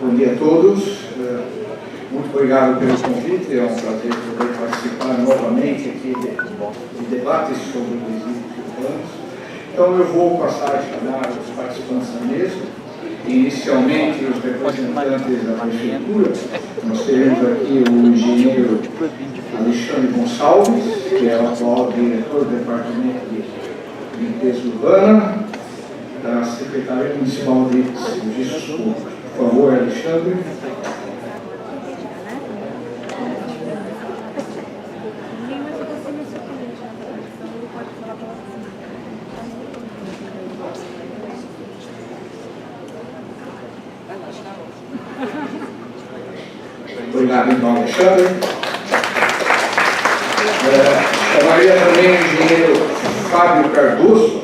Bom dia a todos. Muito obrigado pelo convite. É um prazer poder participar novamente aqui de debates sobre resíduos urbanos. Então, eu vou passar a chamar os participantes da mesa. Inicialmente, os representantes da Prefeitura. Nós teremos aqui o engenheiro Alexandre Gonçalves, que é o atual diretor do Departamento de Limpeza Urbana da Secretaria Municipal de Serviços Públicos. Por favor, Alexandre. Obrigado, então, Alexandre. Chamaria também o engenheiro Fábio Cardoso,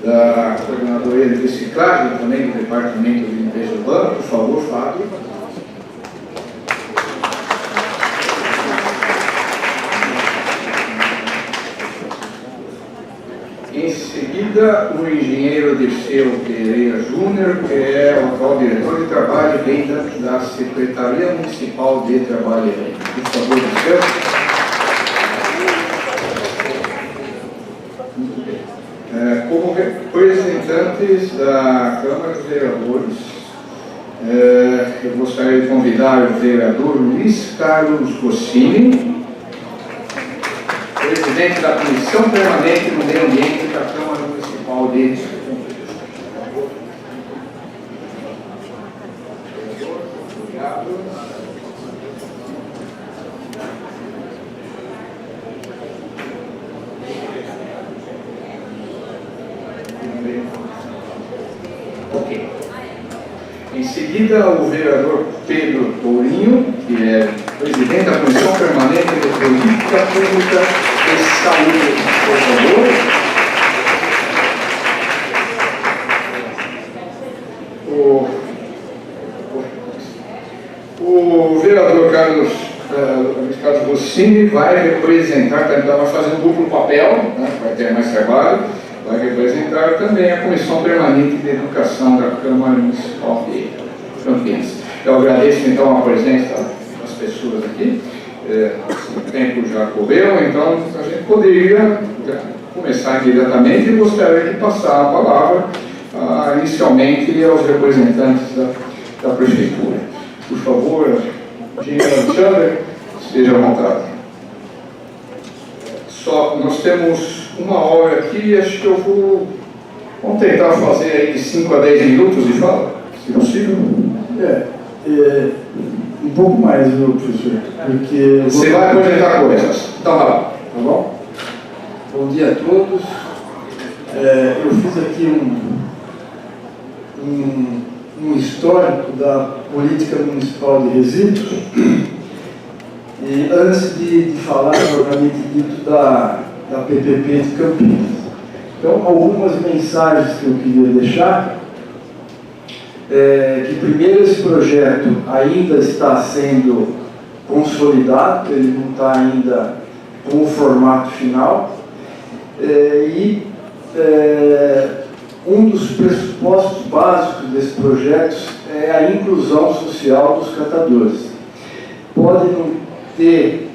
da Coordenadoria de Reciclagem, também do Departamento de Limpeza Urbana. Por favor, Fábio. Em seguida, o engenheiro Dirceu Pereira Júnior, que é o atual diretor de Trabalho e Renda da Secretaria Municipal de Trabalho e Renda. Por favor, Dirceu. Como representantes da Câmara dos Vereadores, eu gostaria de convidar o vereador Luiz Carlos Rossini, presidente da Comissão Permanente do Meio Ambiente da Câmara Municipal de Ok. Em seguida, o vereador Pedro Tourinho, que é presidente da Comissão Permanente de Política Pública e Saúde. Por favor. O vereador Carlos Rossini vai representar, então vai fazer um duplo papel, né, vai ter mais trabalho, vai representar também a Comissão Permanente de Educação da Câmara Municipal de Campinas. Eu agradeço então a presença das pessoas aqui. O tempo já correu, então a gente poderia começar imediatamente e gostaria de passar a palavra inicialmente aos representantes da Prefeitura. Por favor, engenheiro Alexandre, esteja à vontade. Nós temos uma hora aqui, acho que vamos tentar fazer aí de 5 a 10 minutos de fala, se possível. Um pouco mais, viu, professor? Porque você vai apresentar coisas. Então, vai lá. Tá bom? Bom dia a todos. Eu fiz aqui um histórico da política municipal de resíduos. E antes de falar propriamente dito da PPP de Campinas. Então, algumas mensagens que eu queria deixar. Que primeiro, esse projeto ainda está sendo consolidado, ele não está ainda com o formato final, um dos pressupostos básicos desse projeto é a inclusão social dos catadores. Pode não ter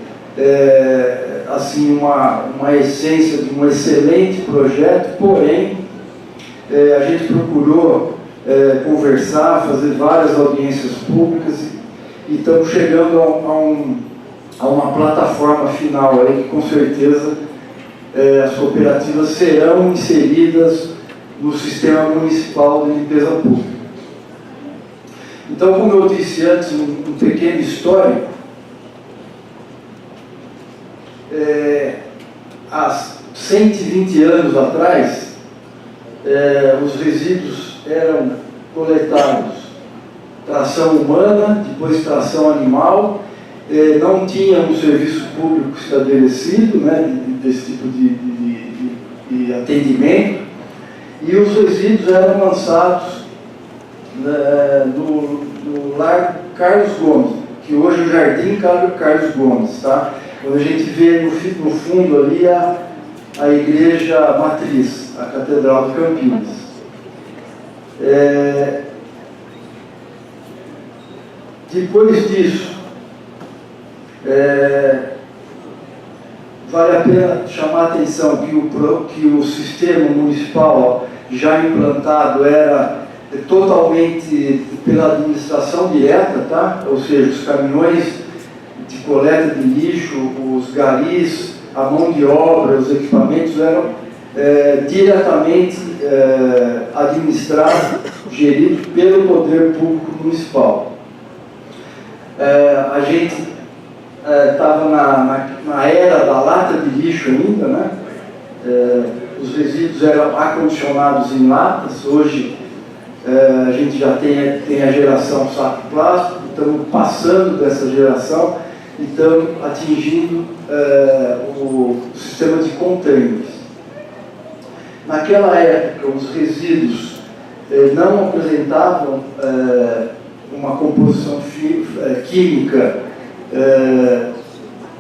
assim uma essência de um excelente projeto, porém a gente procurou conversar, fazer várias audiências públicas e estamos chegando a uma plataforma final aí que com certeza as cooperativas serão inseridas no sistema municipal de limpeza pública. Então, como eu disse antes, um pequeno histórico, há 120 anos atrás, os resíduos eram coletados tração humana, depois tração animal, não tinha um serviço público estabelecido, né, desse tipo de atendimento, e os resíduos eram lançados no Largo Carlos Gomes, que hoje é o Jardim Carlos Gomes, tá? Quando a gente vê no fundo ali a igreja matriz, a Catedral de Campinas. Depois disso, vale a pena chamar a atenção que o sistema municipal já implantado era totalmente pela administração direta, tá? Ou seja, os caminhões de coleta de lixo, os garis, a mão de obra, os equipamentos eram diretamente administrados, geridos pelo poder público municipal. A gente estava na era da lata de lixo ainda, né? Os resíduos eram acondicionados em latas. Hoje a gente já tem a geração saco plástico, estamos passando dessa geração e estamos atingindo o sistema de containers. Naquela época, os resíduos não apresentavam uma composição química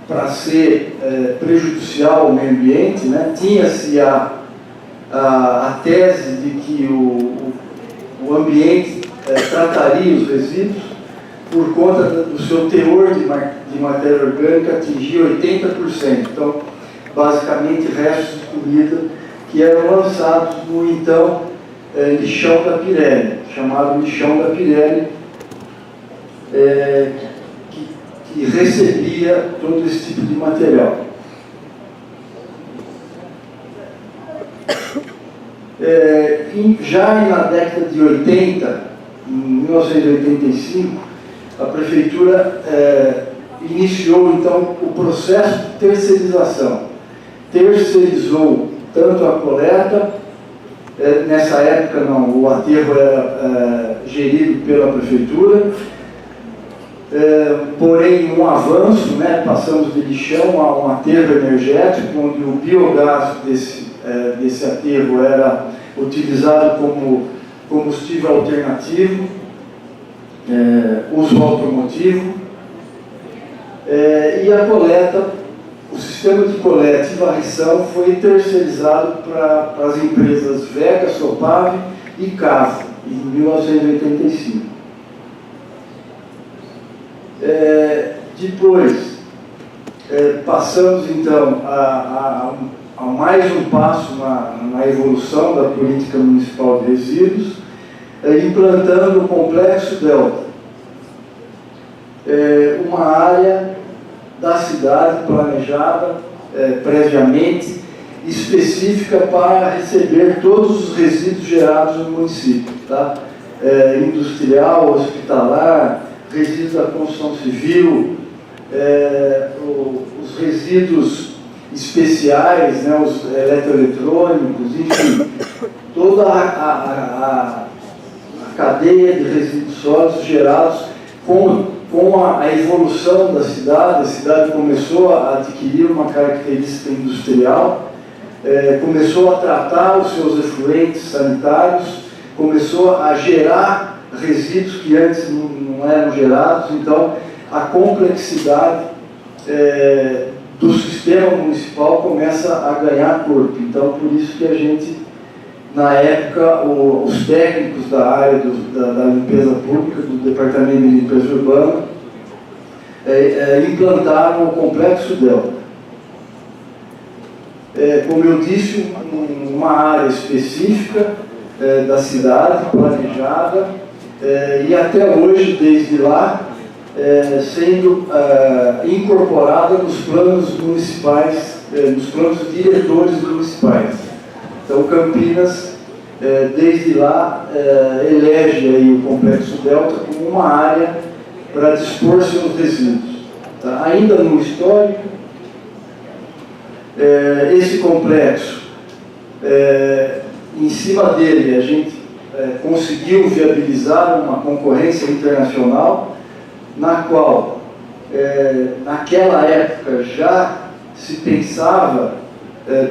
para ser prejudicial ao meio ambiente, né? Tinha-se a tese de que o ambiente trataria os resíduos por conta do seu teor de matéria orgânica atingir 80%. Então, basicamente, restos de comida que eram lançados no então lixão da Pirelli, chamado lixão da Pirelli, que recebia todo esse tipo de material. Já na década de 80, em 1985, a prefeitura iniciou então o processo de terceirização. Terceirizou tanto a coleta, nessa época não, o aterro era gerido pela prefeitura, porém um avanço, né, passamos de lixão a um aterro energético, onde o biogás desse aterro era utilizado como combustível alternativo, uso automotivo, e a coleta, o sistema de coleta e varrição foi terceirizado para as empresas Vega, Sopave e Casa, em 1985. Depois, passamos então a mais um passo na evolução da política municipal de resíduos, implantando o Complexo Delta, uma área da cidade planejada previamente, específica para receber todos os resíduos gerados no município, tá? Industrial, hospitalar, resíduos da construção civil, os resíduos especiais, né, os eletroeletrônicos, enfim, toda a cadeia de resíduos sólidos gerados com a evolução da cidade. A cidade começou a adquirir uma característica industrial, começou a tratar os seus efluentes sanitários, começou a gerar resíduos que antes não eram gerados. Então, a complexidade do sistema municipal começa a ganhar corpo. Então, por isso que a gente, na época, os técnicos da área da limpeza pública, do Departamento de Limpeza Urbana, implantaram o Complexo Delta. Como eu disse, uma área específica da cidade, planejada, e até hoje, desde lá, sendo incorporada nos planos municipais, nos planos diretores municipais. Então, Campinas, desde lá, elege aí o Complexo Delta como uma área para dispor seus resíduos. Tá? Ainda no histórico, esse complexo, em cima dele, a gente conseguiu viabilizar uma concorrência internacional, na qual, naquela época, já se pensava,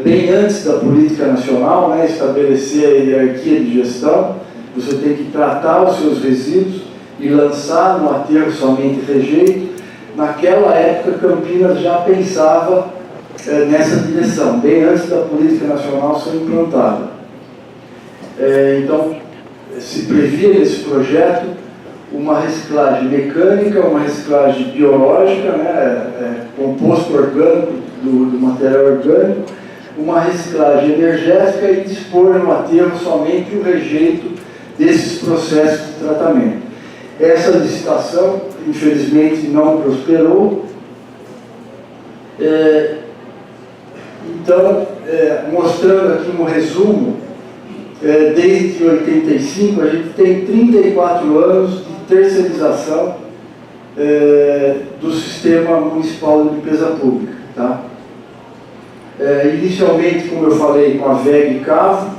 bem antes da política nacional, né, estabelecer a hierarquia de gestão. Você tem que tratar os seus resíduos e lançar no aterro somente rejeito. Naquela época, Campinas já pensava nessa direção, bem antes da política nacional ser implantada. Então, se previa nesse projeto uma reciclagem mecânica, uma reciclagem biológica, né, composto orgânico do material orgânico, uma reciclagem energética e dispor no aterro somente o rejeito desses processos de tratamento. Essa licitação, infelizmente, não prosperou. Então, mostrando aqui um resumo, desde 85 a gente tem 34 anos de terceirização do Sistema Municipal de Limpeza Pública. Tá? Inicialmente, como eu falei, com a VEG Cavo,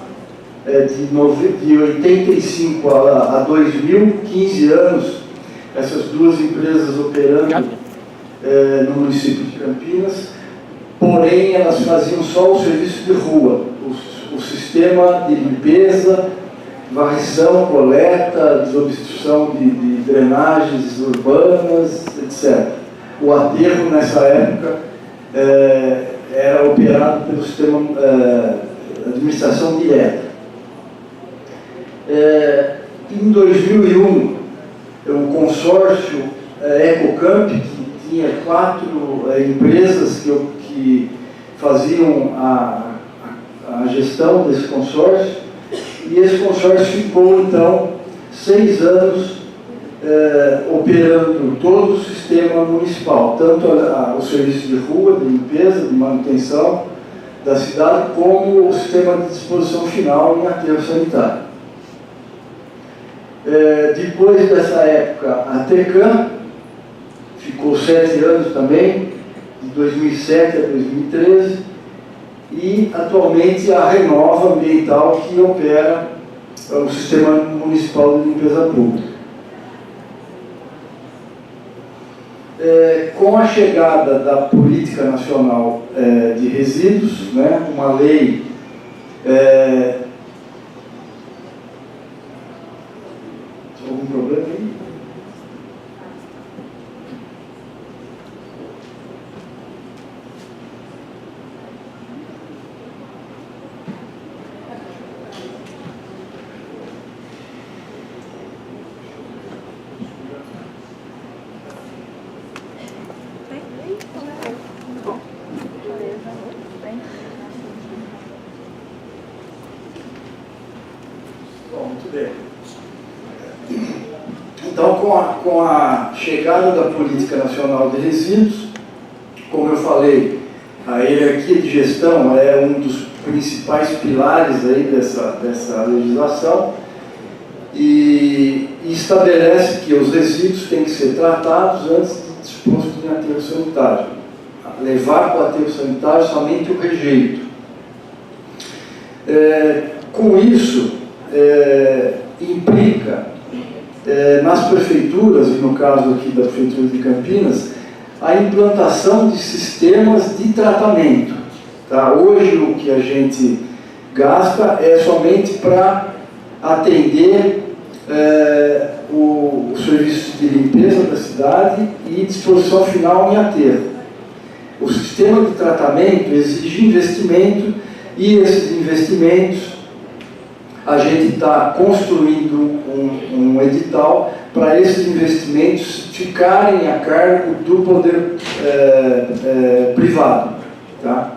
de 85 a 2000, 15 anos, essas duas empresas operando no município de Campinas, porém elas faziam só o serviço de rua, o sistema de limpeza, varrição, coleta, desobstrução de drenagens urbanas, etc. O aterro, nessa época, era operado pelo sistema administração direta. Em 2001, o consórcio Ecocamp, que tinha 4 empresas que faziam a gestão desse consórcio, e esse consórcio ficou, então, 6 anos operando todo o sistema municipal, tanto o serviço de rua, de limpeza, de manutenção da cidade, como o sistema de disposição final em aterro sanitário. Depois dessa época, a TECAM ficou 7 anos também, de 2007 a 2013, e atualmente a Renova Ambiental, que opera o Sistema Municipal de Limpeza Pública. Com a chegada da Política Nacional de Resíduos, né, uma lei algum problema aí? Bom, muito bem. Então, com a chegada da Política Nacional de Resíduos, como eu falei, a hierarquia de gestão é um dos principais pilares aí dessa legislação e estabelece que os resíduos têm que ser tratados antes de disposto em aterro sanitário. Levar para o aterro sanitário somente o rejeito. Com isso, implica nas prefeituras, e no caso aqui da Prefeitura de Campinas, a implantação de sistemas de tratamento. Tá? Hoje o que a gente gasta é somente para atender o serviço de limpeza da cidade e disposição final em aterro. O sistema de tratamento exige investimento e esses investimentos a gente está construindo um edital para esses investimentos ficarem a cargo do poder privado. Tá?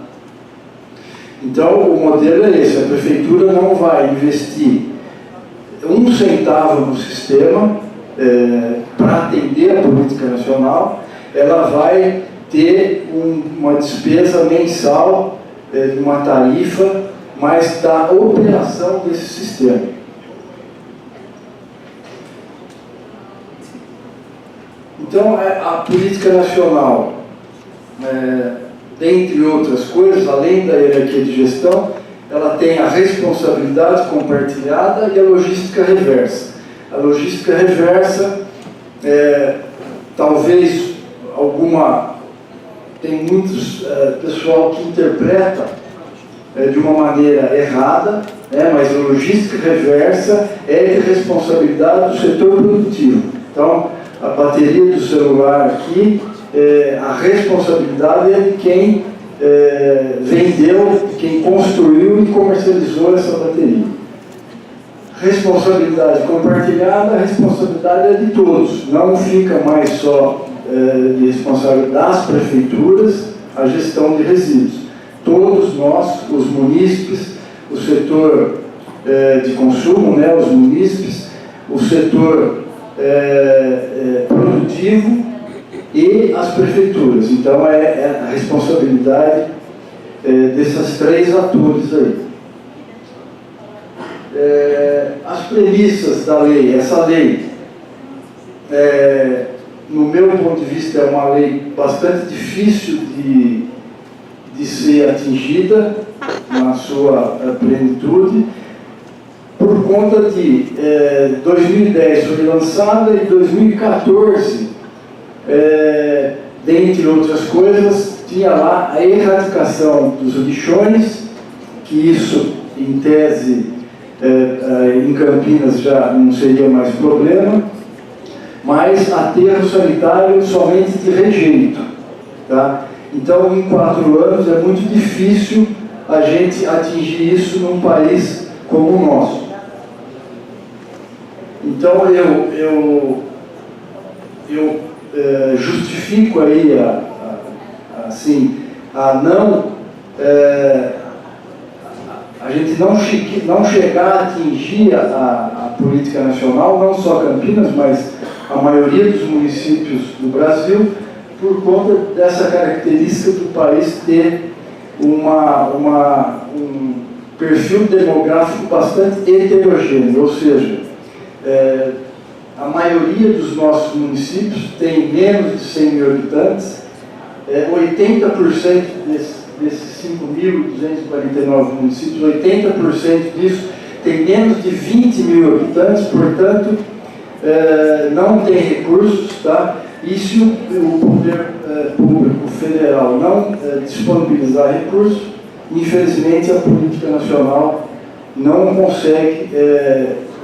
Então, o modelo é esse: a prefeitura não vai investir 1 centavo no sistema para atender a política nacional, ela vai ter uma despesa mensal de uma tarifa, mas da operação desse sistema. Então, a política nacional, dentre outras coisas, além da hierarquia de gestão, ela tem a responsabilidade compartilhada e a logística reversa. A logística reversa, talvez tem muitos pessoal que interpreta de uma maneira errada, mas a logística reversa é de responsabilidade do setor produtivo. Então, a bateria do celular aqui, a responsabilidade é de quem vendeu, quem construiu e comercializou essa bateria. responsabilidade compartilhada, a responsabilidade é de todos, não fica mais só de responsabilidade das prefeituras a gestão de resíduos. Todos nós, os munícipes, o setor de consumo, né, os munícipes, o setor produtivo e as prefeituras. Então é a responsabilidade desses três atores aí. As premissas da lei, essa lei, no meu ponto de vista, é uma lei bastante difícil de ser atingida na sua plenitude, por conta de 2010 foi lançada e 2014, dentre outras coisas, tinha lá a erradicação dos lixões, que isso, em tese, em Campinas já não seria mais problema, mas aterro sanitário somente de rejeito. Tá? Então, em 4 anos, é muito difícil a gente atingir isso num país como o nosso. Então, eu justifico aí a gente não chegar a atingir a política nacional, não só Campinas, mas a maioria dos municípios do Brasil, por conta dessa característica do país ter um perfil demográfico bastante heterogêneo, ou seja, a maioria dos nossos municípios tem menos de 100 mil habitantes, 80% desses 5.249 municípios, 80% disso tem menos de 20 mil habitantes, portanto, não tem recursos, tá? E se o poder público federal não disponibilizar recursos, infelizmente a política nacional não consegue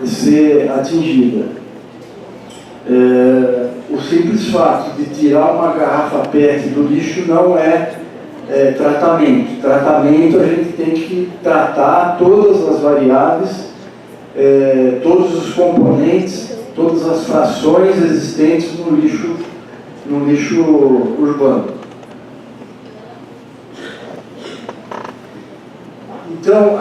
ser atingida. O simples fato de tirar uma garrafa PET do lixo não é tratamento. Tratamento, a gente tem que tratar todas as variáveis, todos os componentes, todas as frações existentes no lixo urbano. Então,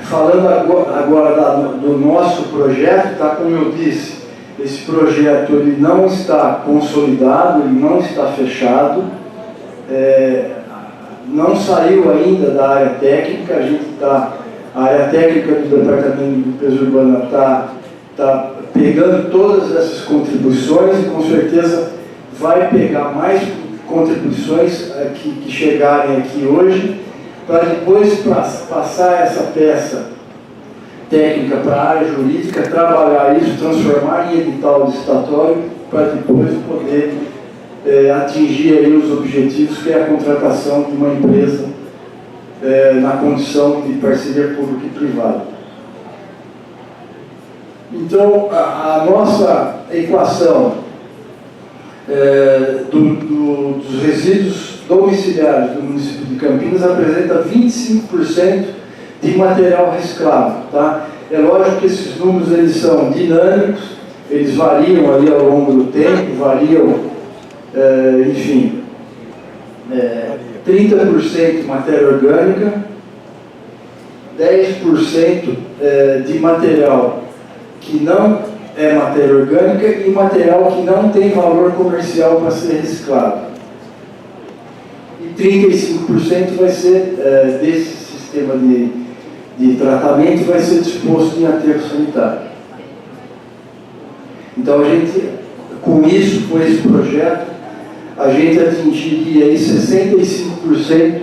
falando agora do nosso projeto, tá, como eu disse, esse projeto ele não está consolidado, ele não está fechado, não saiu ainda da área técnica, a área técnica do Departamento de Limpeza Urbana está pegando todas essas contribuições e com certeza vai pegar mais contribuições que chegarem aqui hoje, para depois passar essa peça técnica para a área jurídica, trabalhar isso, transformar em edital licitatório, para depois poder atingir aí os objetivos, que é a contratação de uma empresa na condição de parceria pública e privada. Então, a nossa equação dos resíduos domiciliares do município de Campinas apresenta 25% de material reciclável. Tá? É lógico que esses números eles são dinâmicos, eles variam ali ao longo do tempo, variam, enfim, 30% matéria orgânica, 10% de material que não é matéria orgânica e material que não tem valor comercial para ser reciclado. E 35% vai ser desse sistema de tratamento vai ser disposto em aterro sanitário. Então, com esse projeto, a gente atingiria aí 65%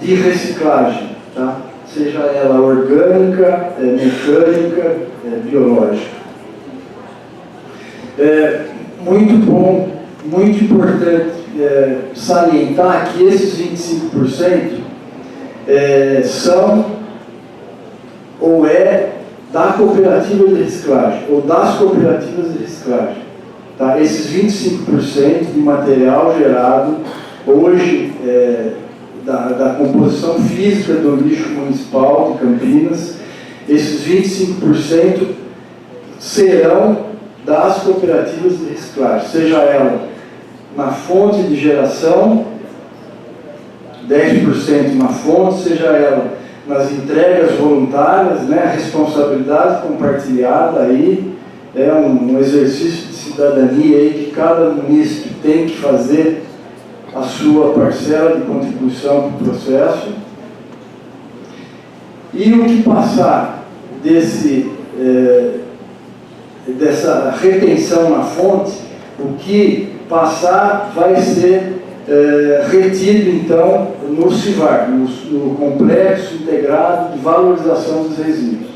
de reciclagem, tá? Seja ela orgânica, mecânica, biológica. Muito bom, muito importante salientar que esses 25% são ou da cooperativa de reciclagem, ou das cooperativas de reciclagem. Tá? Esses 25% de material gerado hoje da composição física do lixo municipal de Campinas, esses 25% serão das cooperativas de reciclagem, seja ela na fonte de geração, 10% na fonte, seja ela nas entregas voluntárias, né, a responsabilidade compartilhada aí, é um exercício de cidadania aí que cada município tem que fazer a sua parcela de contribuição para o processo. E o que passar dessa retenção na fonte, o que passar vai ser retido então no CIVAR, no Complexo Integrado de Valorização dos Resíduos.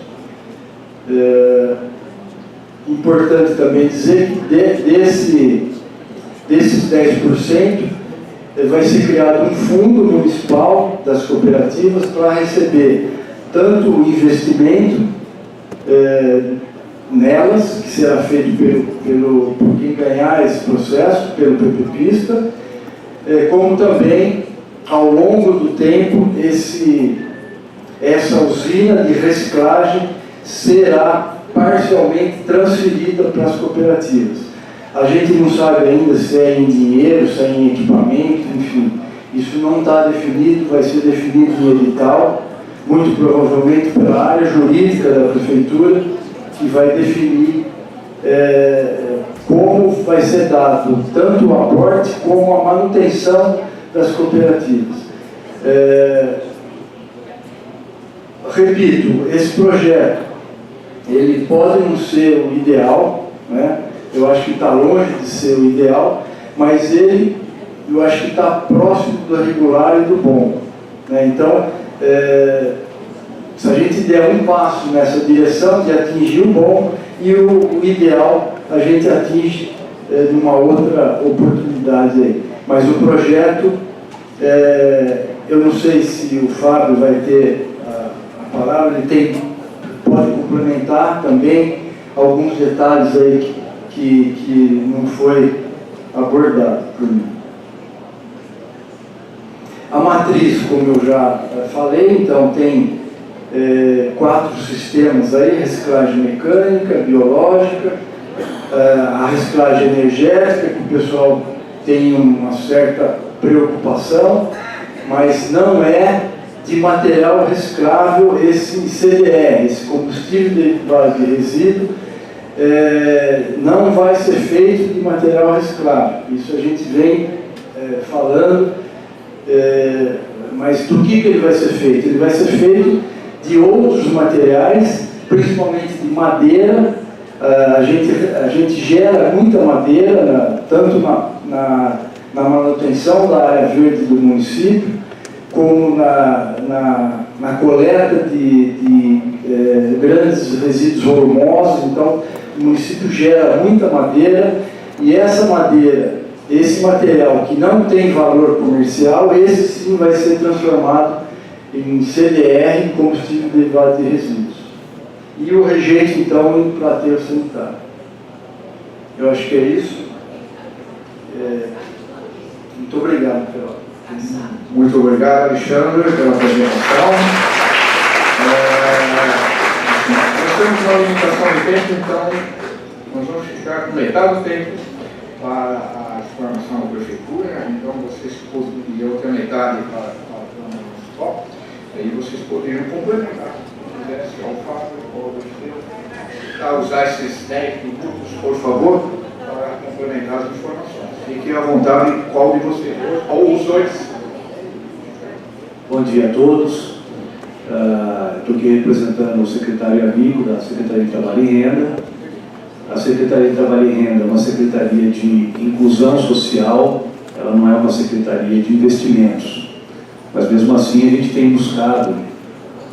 Importante também dizer que desses 10% vai ser criado um fundo municipal das cooperativas para receber tanto o investimento nelas, que será feito por quem ganhar esse processo, pelo PPPista, como também, ao longo do tempo, essa usina de reciclagem será parcialmente transferida para as cooperativas. A gente não sabe ainda se é em dinheiro, se é em equipamento, enfim. Isso não está definido, vai ser definido em edital, muito provavelmente pela área jurídica da Prefeitura, que vai definir como vai ser dado tanto o aporte como a manutenção das cooperativas. Repito, esse projeto ele pode não ser o ideal, né? Eu acho que está longe de ser o ideal, mas eu acho que está próximo do regular e do bom, né? Então, se a gente der um passo nessa direção de atingir o bom e o ideal, a gente atinge numa outra oportunidade aí. Mas o projeto, eu não sei se o Fábio vai ter a palavra, ele pode complementar também alguns detalhes aí que não foi abordado por mim. A matriz, como eu já falei, então tem 4 sistemas aí: reciclagem mecânica, biológica, a reciclagem energética, que o pessoal tem uma certa preocupação, mas não é de material reciclável esse CDR, esse combustível derivado de resíduo, não vai ser feito de material reciclável. Isso a gente vem falando, mas do que ele vai ser feito? Ele vai ser feito de outros materiais, principalmente de madeira. A gente gera muita madeira, tanto na manutenção da área verde do município, como na coleta de grandes resíduos volumosos. Então, o município gera muita madeira, e essa madeira, esse material que não tem valor comercial, esse sim vai ser transformado em CDR, combustível derivado de resíduos. E o rejeito, então, indo para aterro sanitário. Eu acho que é isso. Muito obrigado pela atenção. Muito obrigado, Alexandre, pela apresentação. Nós temos uma limitação de tempo, então nós vamos ficar com metade do tempo para a informação da Prefeitura, então vocês e outra metade para a Câmara Municipal, aí vocês poderiam complementar, se quisesse, ao Fábio ou ao usar esses 10 minutos, por favor, para complementar as informações. Fiquem à vontade, qual de vocês, ou os dois. Bom dia a todos. Estou aqui representando o secretário amigo da Secretaria de Trabalho e Renda. A Secretaria de Trabalho e Renda é uma secretaria de inclusão social, ela não é uma secretaria de investimentos. Mas mesmo assim a gente tem buscado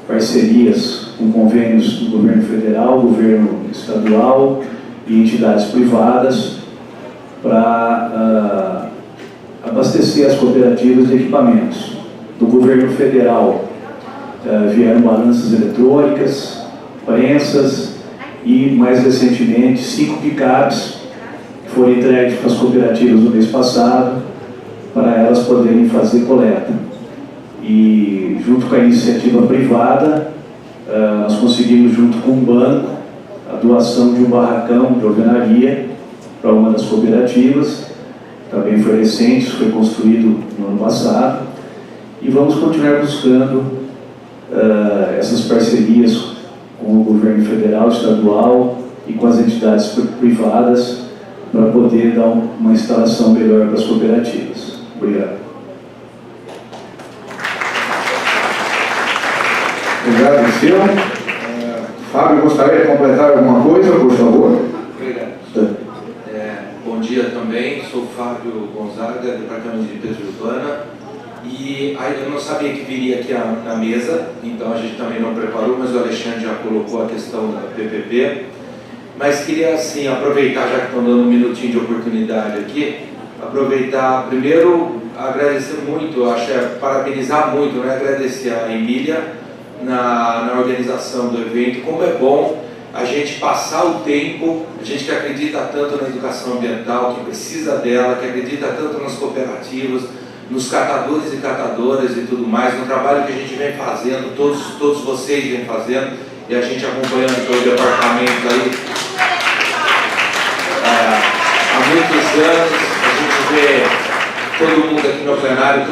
parcerias com convênios do governo federal, governo estadual e entidades privadas para abastecer as cooperativas de equipamentos. Do governo federal vieram balanças eletrônicas, prensas e, mais recentemente, 5 picapes que foram entregues para as cooperativas no mês passado para elas poderem fazer coleta. E, junto com a iniciativa privada, nós conseguimos, junto com o banco, a doação de um barracão de alvenaria para uma das cooperativas. Também foi recente, foi construído no ano passado. E vamos continuar buscando essas parcerias com o governo federal, estadual e com as entidades privadas para poder dar uma instalação melhor para as cooperativas. Obrigado. Obrigado, Luciano. Fábio, gostaria de completar alguma coisa, por favor? Obrigado. Bom dia também, sou Fábio Gonzaga, Departamento de Limpeza Urbana, e eu não sabia que viria aqui na mesa, então a gente também não preparou, mas o Alexandre já colocou a questão da PPP, mas queria assim aproveitar, já que estão dando um minutinho de oportunidade aqui, aproveitar primeiro, agradecer muito, parabenizar muito, né, agradecer a Emília na organização do evento, como é bom a gente passar o tempo, a gente que acredita tanto na educação ambiental, que precisa dela, que acredita tanto nas cooperativas, nos catadores e catadoras e tudo mais, no trabalho que a gente vem fazendo, todos vocês vêm fazendo, e a gente acompanhando todo o departamento aí há muitos anos, a gente vê todo mundo aqui no plenário,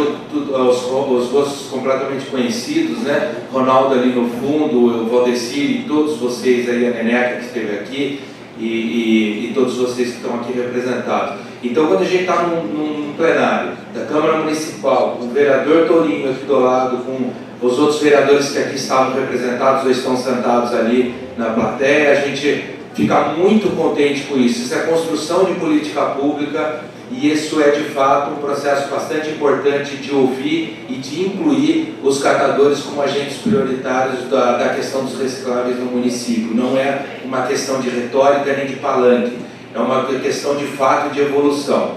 os rostos completamente conhecidos, né? Ronaldo ali no fundo, o Valdecir e todos vocês aí, a Neneca que esteve aqui e todos vocês que estão aqui representados. Então, quando a gente está num plenário da Câmara Municipal, com o vereador Tourinho aqui do lado, com os outros vereadores que aqui estavam representados ou estão sentados ali na plateia, a gente fica muito contente com isso. Isso é construção de política pública. E isso é de fato um processo bastante importante de ouvir e de incluir os catadores como agentes prioritários da questão dos recicláveis no município. Não é uma questão de retórica nem de palanque, é uma questão de fato de evolução.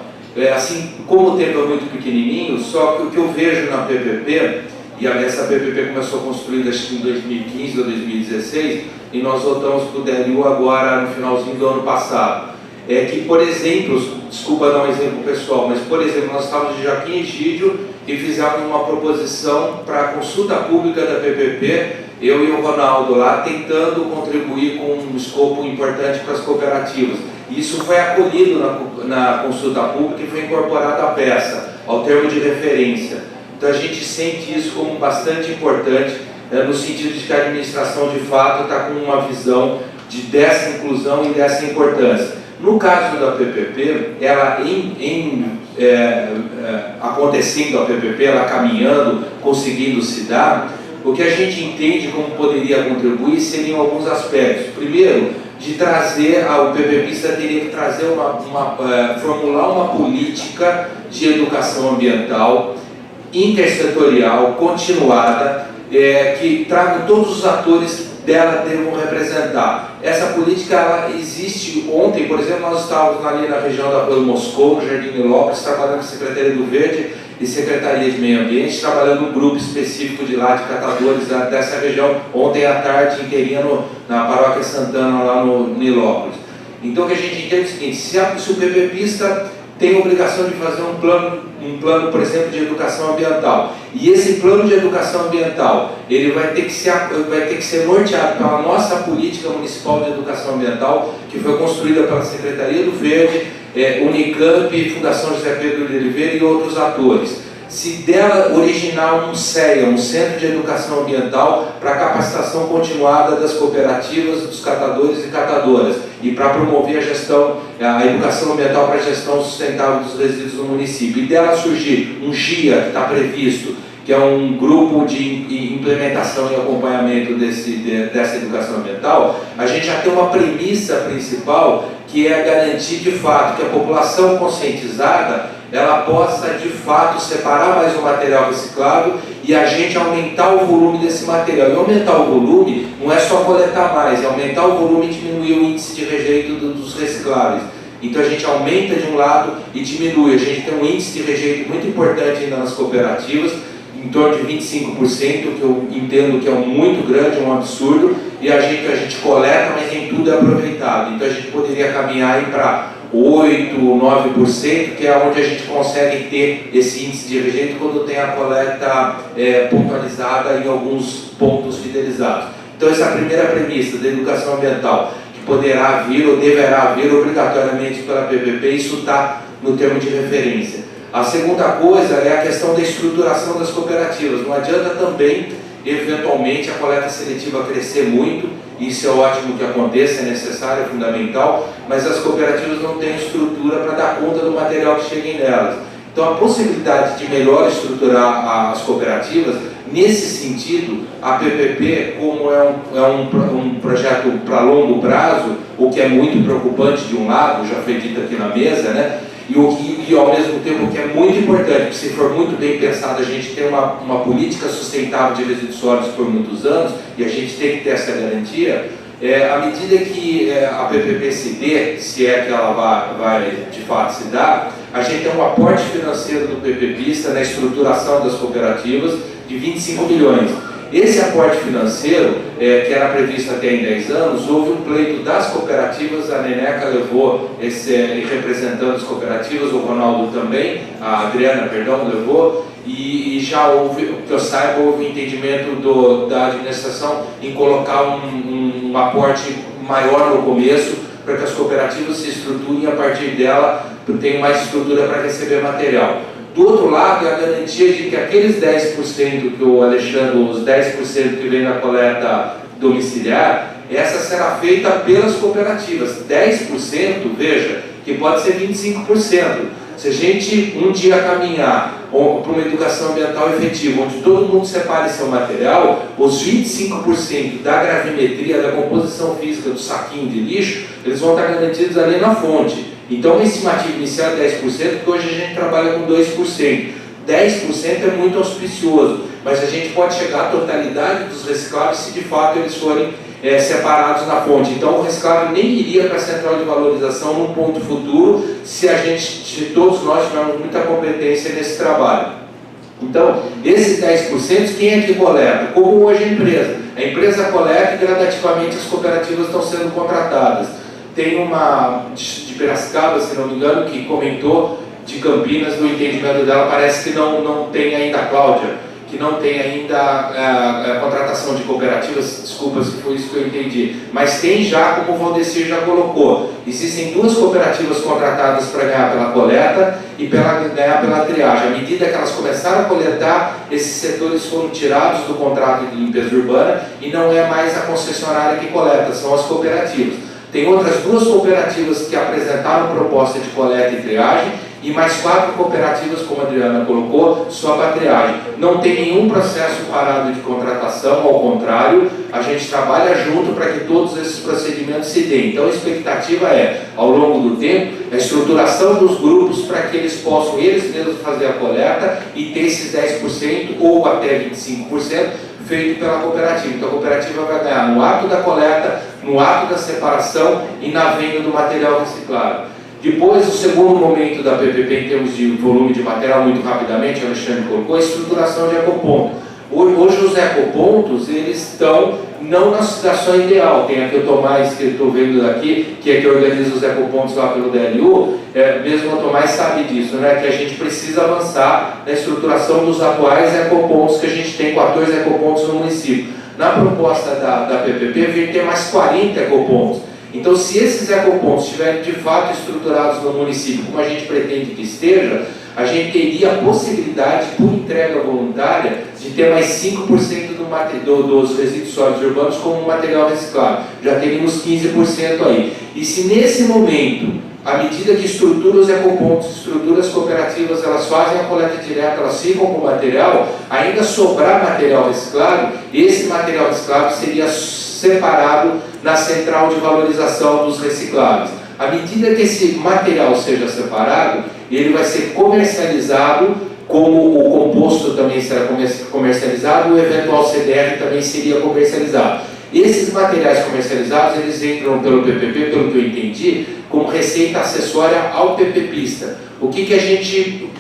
Assim como o tempo é muito pequenininho, só que o que eu vejo na PPP, e essa PPP começou construída acho que em 2015 ou 2016, e nós voltamos para o DLU agora no finalzinho do ano passado. É que, por exemplo, desculpa dar um exemplo pessoal, mas, por exemplo, nós estávamos de Joaquim Egídio e fizemos uma proposição para a consulta pública da PPP, eu e o Ronaldo lá, tentando contribuir com um escopo importante para as cooperativas. Isso foi acolhido na consulta pública e foi incorporado à peça, ao termo de referência. Então, a gente sente isso como bastante importante, no sentido de que a administração, de fato, está com uma visão dessa inclusão e dessa importância. No caso da PPP, ela acontecendo a PPP, ela caminhando, conseguindo se dar, o que a gente entende como poderia contribuir seriam alguns aspectos. Primeiro, de trazer, o PPPista teria que trazer formular uma política de educação ambiental intersetorial, continuada, que traga todos os atores dela devam representar. Essa política ela existe. Ontem, por exemplo, nós estávamos ali na região da Rua do Moscou, no Jardim Nilópolis, trabalhando com a Secretaria do Verde e Secretaria de Meio Ambiente, trabalhando um grupo específico de lá, de catadores dessa região, ontem à tarde inteirinha na Paróquia Santana, lá no Nilópolis. Então, o que a gente entende é o seguinte: se o PPPista tem a obrigação de fazer um plano, por exemplo, de educação ambiental. E esse plano de educação ambiental, ele vai ter que ser norteado pela nossa política municipal de educação ambiental, que foi construída pela Secretaria do Verde, Unicamp, Fundação José Pedro de Oliveira e outros atores. Se dela originar um CEA, um Centro de Educação Ambiental, para capacitação continuada das cooperativas, dos catadores e catadoras, e para promover a educação ambiental para a gestão sustentável dos resíduos no município. E dela surgir um GIA, que está previsto, que é um grupo de implementação e acompanhamento dessa educação ambiental, a gente já tem uma premissa principal, que é garantir de fato que a população conscientizada ela possa de fato separar mais o material reciclável e a gente aumentar o volume desse material. E aumentar o volume não é só coletar mais, é aumentar o volume e diminuir o índice de rejeito dos recicláveis. Então a gente aumenta de um lado e diminui. A gente tem um índice de rejeito muito importante ainda nas cooperativas, em torno de 25%, que eu entendo que é muito grande, é um absurdo, e a gente coleta, mas nem tudo é aproveitado. Então a gente poderia caminhar aí para 8%, 9%, que é onde a gente consegue ter esse índice de rejeito quando tem a coleta pontualizada em alguns pontos fidelizados. Então essa é a primeira premissa da educação ambiental, que poderá vir ou deverá vir obrigatoriamente pela PPP, isso está no termo de referência. A segunda coisa é a questão da estruturação das cooperativas. Não adianta também, eventualmente, a coleta seletiva crescer muito, isso é ótimo que aconteça, é necessário, é fundamental, mas as cooperativas não têm estrutura para dar conta do material que chegue nelas. Então a possibilidade de melhor estruturar as cooperativas, nesse sentido, a PPP, como é um projeto para longo prazo, o que é muito preocupante de um lado, já foi dito aqui na mesa, né? E ao mesmo tempo que é muito importante, que se for muito bem pensado, a gente tem uma política sustentável de resíduos sólidos por muitos anos, e a gente tem que ter essa garantia, à medida que a PPP se dê, se é que ela vai de fato se dar, a gente tem um aporte financeiro do PPPista na estruturação das cooperativas de 25 milhões. Esse aporte financeiro, que era previsto até em 10 anos, houve um pleito das cooperativas, a Neneca levou, representando as cooperativas, o Ronaldo também, a Adriana, perdão, levou, e já houve, que eu saiba, houve um entendimento da administração em colocar um aporte maior no começo, para que as cooperativas se estruturem e a partir dela tenham mais estrutura para receber material. Do outro lado, é a garantia de que aqueles 10% que o Alexandre, os 10% que vem na coleta domiciliar, essa será feita pelas cooperativas. 10%, veja, que pode ser 25%. Se a gente um dia caminhar para uma educação ambiental efetiva, onde todo mundo separe seu material, os 25% da gravimetria, da composição física do saquinho de lixo, eles vão estar garantidos ali na fonte. Então, a estimativa inicial é 10%, porque hoje a gente trabalha com 2%. 10% é muito auspicioso, mas a gente pode chegar à totalidade dos recicláveis se de fato eles forem separados na fonte. Então, o reciclável nem iria para a central de valorização num ponto futuro, se todos nós tivermos muita competência nesse trabalho. Então, esses 10%, quem é que coleta? Como hoje a empresa. A empresa coleta e gradativamente as cooperativas estão sendo contratadas. Tem uma de Piracicaba, se não me engano, que comentou de Campinas, no entendimento dela, parece que não tem ainda, a Cláudia, que não tem ainda a contratação de cooperativas, desculpa se foi isso que eu entendi, mas tem já, como o Valdecir já colocou, existem 2 cooperativas contratadas para ganhar pela coleta e ganhar pela triagem. À medida que elas começaram a coletar, esses setores foram tirados do contrato de limpeza urbana e não é mais a concessionária que coleta, são as cooperativas. Tem outras 2 cooperativas que apresentaram proposta de coleta e triagem e mais 4 cooperativas, como a Adriana colocou, só para triagem. Não tem nenhum processo parado de contratação, ao contrário, a gente trabalha junto para que todos esses procedimentos se deem. Então a expectativa é, ao longo do tempo, a estruturação dos grupos para que eles possam eles mesmos fazer a coleta e ter esses 10% ou até 25% feito pela cooperativa. Então a cooperativa vai ganhar no ato da coleta, no ato da separação e na venda do material reciclado. Depois, o segundo momento da PPP em termos de volume de material, muito rapidamente, o Alexandre colocou, a estruturação de ecopontos. Hoje os ecopontos, eles estão não na situação ideal. Tem aqui o Tomás, que eu estou vendo daqui, que é que organiza os ecopontos lá pelo DLU, mesmo o Tomás sabe disso, né? Que a gente precisa avançar na estruturação dos atuais ecopontos, que a gente tem 14 ecopontos no município. Na proposta da PPP, vem ter mais 40 ecopontos. Então, se esses ecopontos estiverem de fato estruturados no município, como a gente pretende que esteja, a gente teria a possibilidade, por entrega voluntária, de ter mais 5% dos resíduos sólidos urbanos como material reciclado. Já teríamos 15% aí. E se nesse momento, à medida que estrutura os ecopontos, estrutura as cooperativas, elas fazem a coleta direta, elas ficam com o material, ainda sobrar material reciclado, esse material reciclado seria separado na central de valorização dos recicláveis. À medida que esse material seja separado, ele vai ser comercializado, como o composto também será comercializado, o eventual CDR também seria comercializado. Esses materiais comercializados, eles entram pelo PPP, pelo que eu entendi, como receita acessória ao PPPista. O que a gente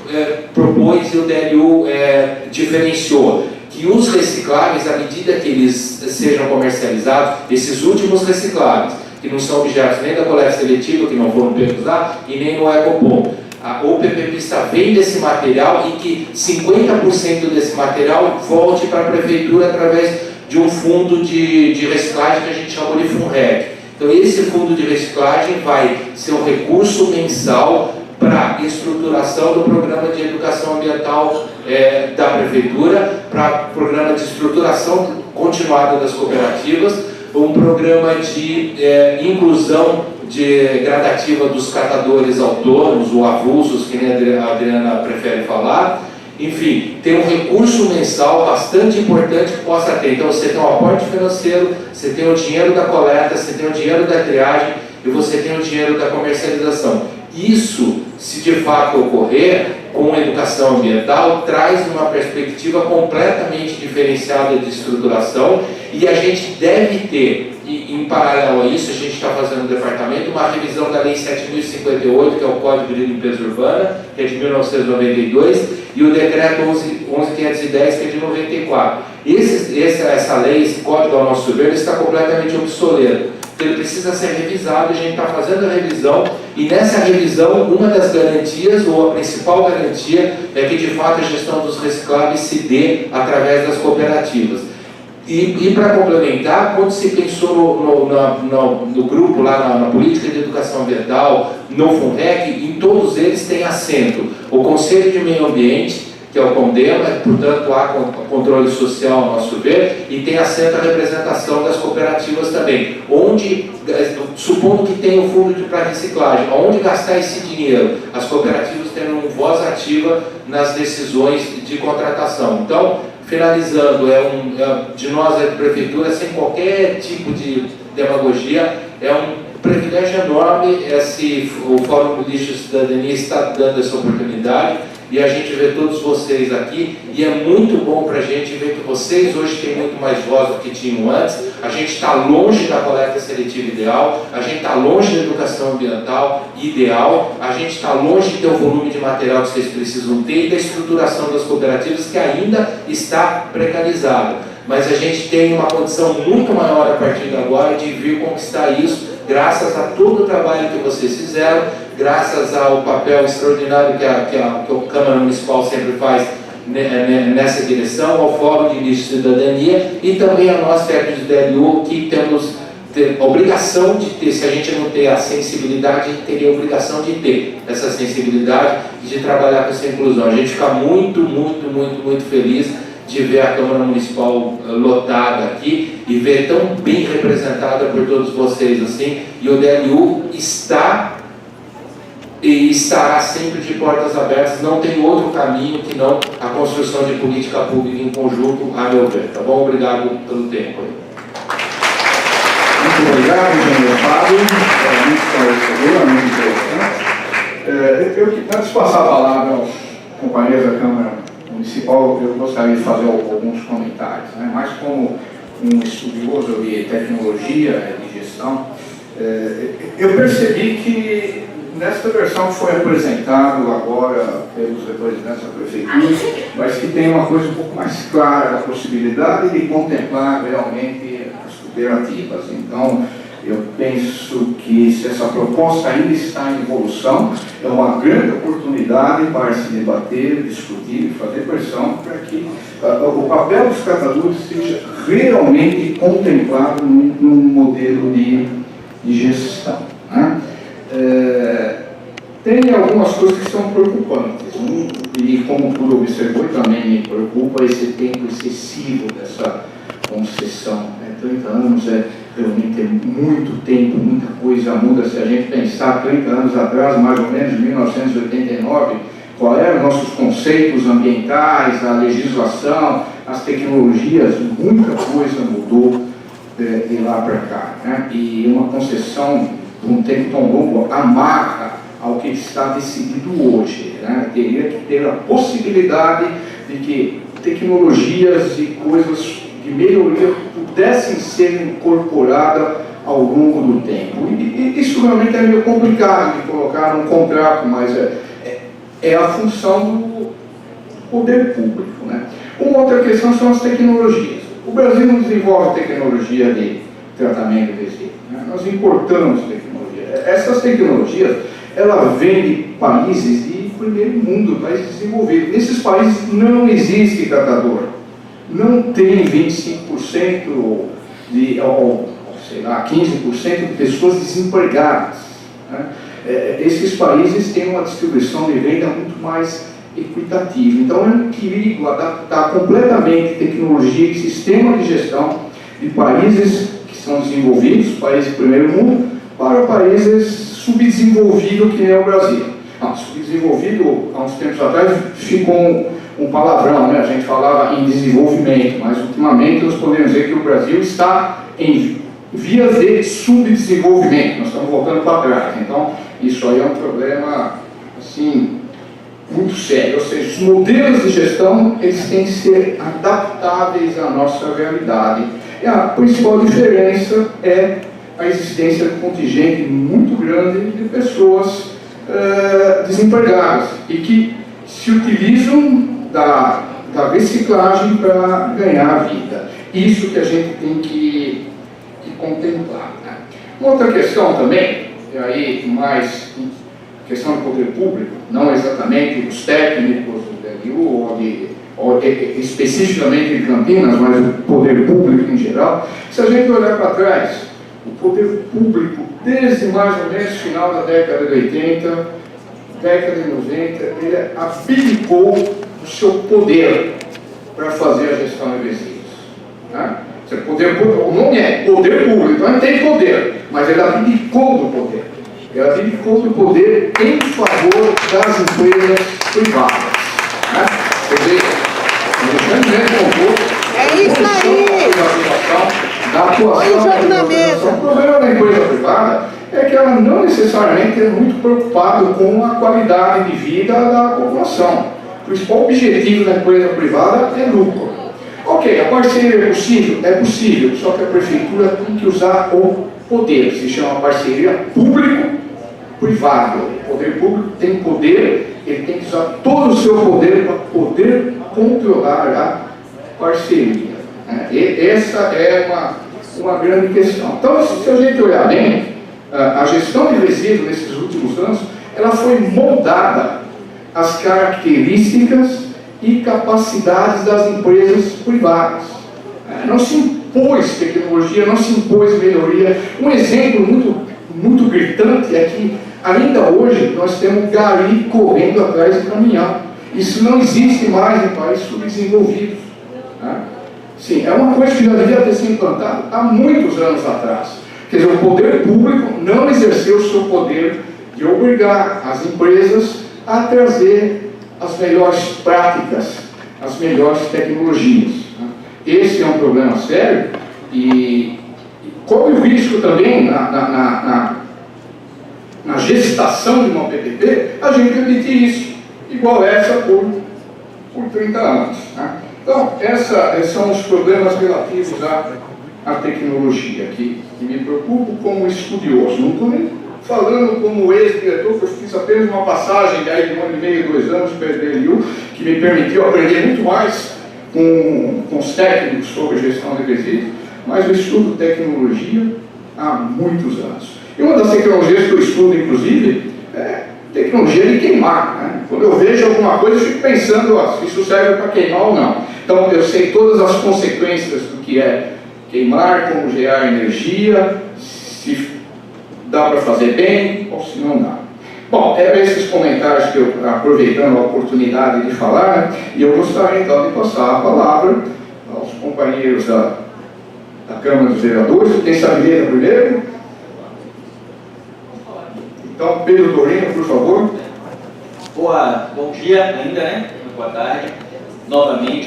propôs e o DLU diferenciou? Que os recicláveis, à medida que eles sejam comercializados, esses últimos recicláveis, que não são objetos nem da coleta seletiva, que não foram pegos lá, e nem no ecoponto, o PPPista vende esse material e que 50% desse material volte para a prefeitura através de um fundo de reciclagem que a gente chamou de FUNREC. Então esse fundo de reciclagem vai ser um recurso mensal para estruturação do programa de educação ambiental da prefeitura, para programa de estruturação continuada das cooperativas, um programa de inclusão gradativa dos catadores autônomos ou avulsos, que nem a Adriana prefere falar. Enfim, tem um recurso mensal bastante importante que possa ter. Então você tem um aporte financeiro, você tem o dinheiro da coleta, você tem o dinheiro da triagem e você tem o dinheiro da comercialização. Isso, se de fato ocorrer, com a educação ambiental, traz uma perspectiva completamente diferenciada de estruturação, e a gente deve ter, em paralelo a isso, a gente está fazendo no departamento uma revisão da Lei 7.058, que é o Código de Limpeza Urbana, que é de 1992, e o Decreto 11.510, que é de 94. Essa lei, esse código, ao nosso ver, está completamente obsoleto. Ele precisa ser revisado, a gente está fazendo a revisão, e nessa revisão, uma das garantias, ou a principal garantia, é que de fato a gestão dos recicláveis se dê através das cooperativas. E para complementar, quando se pensou no grupo lá na política de educação ambiental, no FUNREC, em todos eles tem assento o Conselho de Meio Ambiente, que é o CONDEMA, portanto há controle social, ao nosso ver, e tem assento a representação das cooperativas também, onde, supondo que tenha um fundo para reciclagem, onde gastar esse dinheiro? As cooperativas têm uma voz ativa nas decisões de contratação. Então, finalizando, de nós, a prefeitura, sem qualquer tipo de demagogia, é um privilégio enorme o Fórum Político de Cidadania está dando essa oportunidade, e a gente vê todos vocês aqui, e é muito bom para a gente ver que vocês hoje têm muito mais voz do que tinham antes. A gente está longe da coleta seletiva ideal, a gente está longe da educação ambiental ideal, a gente está longe de ter o volume de material que vocês precisam ter e da estruturação das cooperativas, que ainda está precarizada. Mas a gente tem uma condição muito maior a partir de agora de vir conquistar isso, graças a todo o trabalho que vocês fizeram, graças ao papel extraordinário que a Câmara Municipal sempre faz nessa direção, ao Fórum de Cidadania e também a nós, técnicos do DLU, que temos a obrigação de ter, se a gente não ter a sensibilidade, a gente teria a obrigação de ter essa sensibilidade e de trabalhar com essa inclusão. A gente fica muito, muito, muito, muito feliz de ver a Câmara Municipal lotada aqui e ver tão bem representada por todos vocês assim, e o DLU está e estará sempre de portas abertas, não tem outro caminho que não a construção de política pública em conjunto, a meu ver. Tá bom? Obrigado pelo tempo. Muito obrigado, engenheiro Fábio, muito interessante. Antes de passar a palavra aos companheiros da Câmara Municipal, eu gostaria de fazer alguns comentários, né? Mais como um estudioso de tecnologia e gestão, eu percebi que nesta versão que foi apresentado agora pelos representantes da prefeitura, mas que tem uma coisa um pouco mais clara, a possibilidade de contemplar realmente as cooperativas. Então, eu penso que se essa proposta ainda está em evolução, é uma grande oportunidade para se debater, discutir e fazer pressão para que o papel dos catadores seja realmente contemplado num modelo de gestão, né? Tem algumas coisas que são preocupantes, e como tudo observou, também me preocupa esse tempo excessivo dessa concessão. 30 anos realmente muito tempo, muita coisa muda. Se a gente pensar 30 anos atrás, mais ou menos, em 1989, qual eram nossos conceitos ambientais, a legislação, as tecnologias, muita coisa mudou de lá para cá, né? E uma concessão por um tempo tão longo amarra ao que está decidido hoje, né? Teria que ter a possibilidade de que tecnologias e coisas de melhoria pudessem ser incorporadas ao longo do tempo. E isso realmente é meio complicado de colocar num contrato, mas é a função do poder público, né? Uma outra questão são as tecnologias. O Brasil não desenvolve tecnologia de tratamento de resíduos, né? Nós importamos tecnologia. Essas tecnologias, ela vem de países de primeiro mundo, países desenvolvidos. Nesses países não existe catador. não tem 25% ou sei lá, 15% de pessoas desempregadas, né? Esses países têm uma distribuição de renda muito mais equitativa. Então é um perigo adaptar completamente tecnologia e sistema de gestão de países que são desenvolvidos, países do primeiro mundo, para países subdesenvolvidos que nem o Brasil. Subdesenvolvido, há uns tempos atrás, ficou um palavrão, né? A gente falava em desenvolvimento, mas ultimamente nós podemos dizer que o Brasil está em vias de subdesenvolvimento, nós estamos voltando para trás. Então, isso aí é um problema, assim, muito sério. Ou seja, os modelos de gestão, eles têm que ser adaptáveis à nossa realidade. E a principal diferença é a existência de um contingente muito grande de pessoas desempregadas e que se utilizam da reciclagem para ganhar a vida. Isso que a gente tem que contemplar, né? Uma outra questão também, e aí mais questão do poder público, não exatamente os técnicos do DLU ou especificamente em Campinas, mas o poder público em geral. Se a gente olhar para trás, o poder público, desde mais ou menos final da década de 80, década de 90, ele abdicou do seu poder para fazer a gestão de resíduos, né? O nome é poder público, então ele tem poder, mas ele abdicou do poder. Ele abdicou do poder em favor das empresas privadas, né? Quer dizer, é isso aí! Da atuação da mesa. O problema da empresa privada é que ela não necessariamente é muito preocupada com a qualidade de vida da população. O principal objetivo da empresa privada é lucro. Ok, a parceria é possível? É possível, só que a prefeitura tem que usar o poder, se chama parceria público-privado. O poder público tem poder, ele tem que usar todo o seu poder para poder controlar a parceria, né? E essa é uma grande questão. Então, se a gente olhar bem, a gestão de resíduos nesses últimos anos, ela foi moldada às características e capacidades das empresas privadas. Não se impôs tecnologia, não se impôs melhoria. Um exemplo muito gritante é que ainda hoje nós temos gari correndo atrás de caminhão. Isso não existe mais em países subdesenvolvidos, né? Sim, é uma coisa que já devia ter sido implantada há muitos anos atrás. Quer dizer, o poder público não exerceu o seu poder de obrigar as empresas a trazer as melhores práticas, as melhores tecnologias, né? Esse é um problema sério e corre o risco também na gestação de uma PPP, a gente repetir isso, igual essa por 30 anos, né? Então, esses são os problemas relativos à tecnologia que me preocupam como estudioso. Não estou nem falando como ex-diretor, porque eu fiz apenas uma passagem de 1 ano e meio, 2 anos para a DLU, que me permitiu aprender muito mais com os técnicos sobre gestão de resíduos, mas eu estudo tecnologia há muitos anos. E uma das tecnologias que eu estudo, inclusive, é tecnologia de queimar, né? Quando eu vejo alguma coisa, eu fico pensando se isso serve para queimar ou não. Então, eu sei todas as consequências do que é queimar, como gerar energia, se dá para fazer bem ou se não dá. Bom, eram esses comentários que eu, aproveitando a oportunidade de falar, né, e eu gostaria então de passar a palavra aos companheiros da Câmara dos Vereadores. Quem sabe primeiro? Então, Pedro Torino, por favor. Bom dia ainda, né? Boa tarde. Novamente.